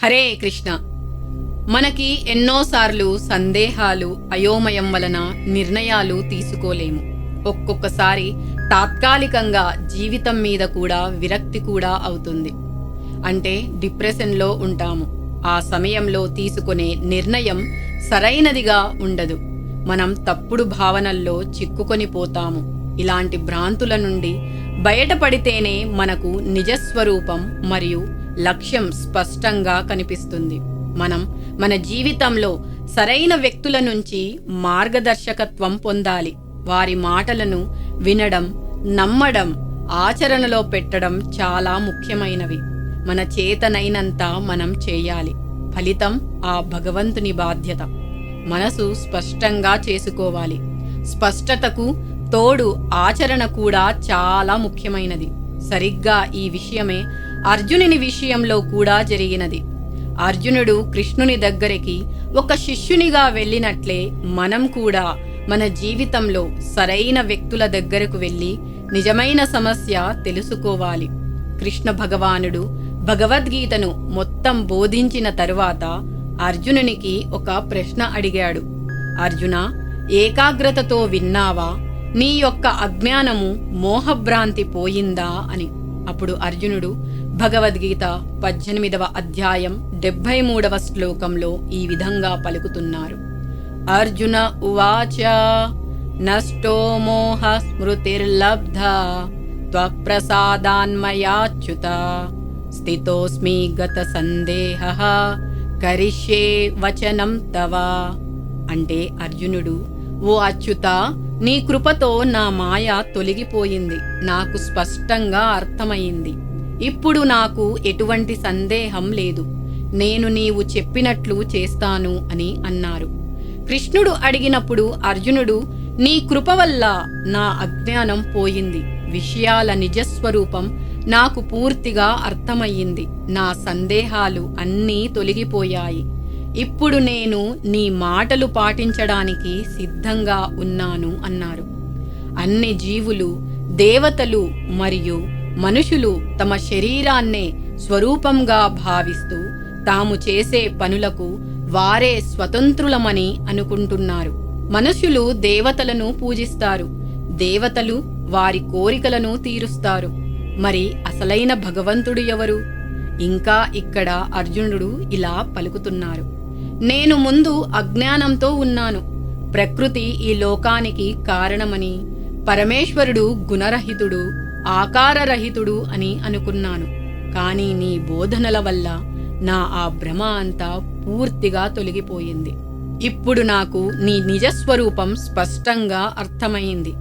హరే కృష్ణ. మనకి ఎన్నోసార్లు సందేహాలు, అయోమయం వలన నిర్ణయాలు తీసుకోలేము. ఒక్కొక్కసారి తాత్కాలికంగా జీవితం మీద కూడా విరక్తి కూడా అవుతుంది. అంటే డిప్రెషన్లో ఉంటాము. ఆ సమయంలో తీసుకునే నిర్ణయం సరైనదిగా ఉండదు. మనం తప్పుడు భావనల్లో చిక్కుకొని పోతాము. ఇలాంటి భ్రాంతుల నుండి బయటపడితేనే మనకు నిజస్వరూపం మరియు లక్ష్యం స్పష్టంగా కనిపిస్తుంది. మనం మన జీవితంలో సరైన వ్యక్తుల నుంచి మార్గదర్శకత్వం పొందాలి. వారి మాటలను వినడం, నమ్మడం, ఆచరణలో పెట్టడం చాలా ముఖ్యమైనవి. మన చేతనైనంత మనం చేయాలి. ఫలితం ఆ భగవంతుని బాధ్యత. మనసు స్పష్టంగా చేసుకోవాలి. స్పష్టతకు తోడు ఆచరణ కూడా చాలా ముఖ్యమైనది. సరిగ్గా ఈ విషయమే అర్జునుని విషయంలో కూడా జరిగినది. అర్జునుడు కృష్ణుని దగ్గరికి ఒక శిష్యునిగా వెళ్ళినట్లే మనం కూడా మన జీవితంలో సరైన వ్యక్తుల దగ్గరకు వెళ్ళి నిజమైన సమస్య తెలుసుకోవాలి. కృష్ణ భగవానుడు భగవద్గీతను మొత్తం బోధించిన తరువాత అర్జునునికి ఒక ప్రశ్న అడిగాడు. అర్జున, ఏకాగ్రతతో విన్నావా? నీ యొక్క అజ్ఞానము, మోహభ్రాంతి పోయిందా అని. అప్పుడు అర్జునుడు భగవద్గీత 18వ అధ్యాయం 73వ శ్లోకంలో ఈ విధంగా పలుకుతున్నారు. అర్జున ఉవాచ నష్టో మోహ స్మృతిర్లబ్ధ త్వప్రసాదాన్మయాచ్యుత స్థితోస్మి గత సందేహః కరిష్యే వచనం తవ. అంటే అర్జునుడు, ఓ అచ్యుత, నీ కృపతో నా మాయ తొలగిపోయింది. నాకు స్పష్టంగా అర్థమైంది. ఇప్పుడు నాకు ఎటువంటి సందేహం లేదు. నేను నీవు చెప్పినట్లు చేస్తాను అని అన్నారు. కృష్ణుడు అడిగినప్పుడు అర్జునుడు, నీ కృప వల్ల నా అజ్ఞానం పోయింది. విషయాల నిజస్వరూపం నాకు పూర్తిగా అర్థమయ్యింది. నా సందేహాలు అన్నీ తొలగిపోయాయి. ఇప్పుడు నేను నీ మాటలు పాటించడానికి సిద్ధంగా ఉన్నాను అన్నారు. అన్ని జీవులు, దేవతలు మరియు మనుషులు తమ శరీరాన్నే స్వరూపంగా భావిస్తూ తాము చేసే పనులకు వారే స్వతంత్రులమని అనుకుంటున్నారు. మనుషులు దేవతలను పూజిస్తారు. దేవతలు వారి కోరికలను తీరుస్తారు. మరి అసలైన భగవంతుడు ఎవరు? ఇంకా ఇక్కడ అర్జునుడు ఇలా పలుకుతున్నారు. నేను ముందు అజ్ఞానంతో ఉన్నాను. ప్రకృతి ఈ లోకానికి కారణమని, పరమేశ్వరుడు గుణరహితుడు, ఆకారరహితుడు అని అనుకున్నాను. కానీ నీ బోధనల వల్ల నా ఆ భ్రమ అంతా పూర్తిగా తొలగిపోయింది. ఇప్పుడు నాకు నీ నిజస్వరూపం స్పష్టంగా అర్థమైంది.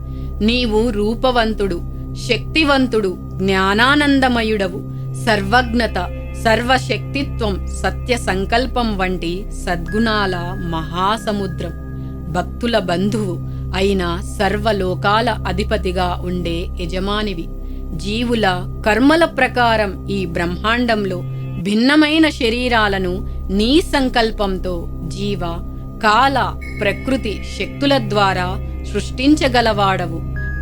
నీవు రూపవంతుడు, శక్తివంతుడు, జ్ఞానానందమయుడవు, సర్వజ్ఞత, సర్వశక్తిత్వం, సత్య సంకల్పం వంటి సద్గుణాల మహాసముద్రం, భక్తుల బంధువు అయిన సర్వలోకాల అధిపతిగా ఉండే యజమానివి. జీవుల కర్మల ప్రకారం ఈ బ్రహ్మాండంలో భిన్నమైన శరీరాలను నీ సంకల్పంతో జీవ, కాల, ప్రకృతి శక్తుల ద్వారా సృష్టించగలవాడవు.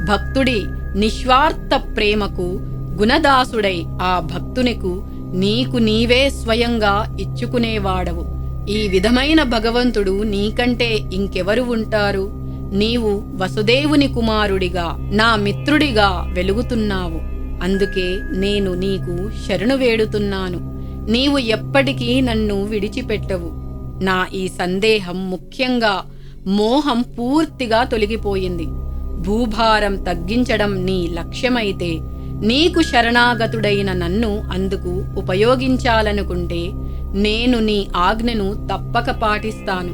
భక్తుడి నిస్వార్థ ప్రేమకు గుణదాసుడై ఆ భక్తునికు నీకు నీవే స్వయంగా ఇచ్చుకునేవాడవు. ఈ విధమైన భగవంతుడు నీకంటే ఇంకెవరు ఉంటారు? నీవు వసుదేవుని కుమారుడిగా, నా మిత్రుడిగా వెలుగుతున్నావు. అందుకే నేను నీకు శరణు వేడుతున్నాను. నీవు ఎప్పటికీ నన్ను విడిచిపెట్టవు. నా ఈ సందేహం, ముఖ్యంగా మోహం పూర్తిగా తొలగిపోయింది. భూభారం తగ్గించడం నీ లక్ష్యమైతే నీకు శరణాగతుడైన నన్ను అందుకు ఉపయోగించాలనుకుంటే నేను నీ ఆజ్ఞను తప్పక పాటిస్తాను.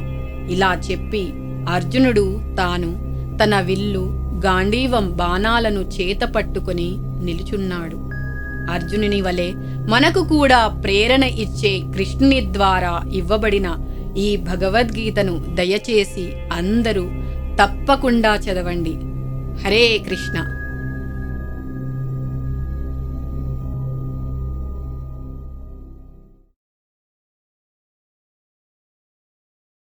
ఇలా చెప్పి అర్జునుడు తాను తన విల్లు, గాంధీవం, బాణాలను చేత పట్టుకుని నిలుచున్నాడు. అర్జునుని వలె మనకు కూడా ప్రేరణ ఇచ్చే కృష్ణుని ద్వారా ఇవ్వబడిన ఈ భగవద్గీతను దయచేసి అందరూ తప్పకుండా చదవండి. హరే కృష్ణ.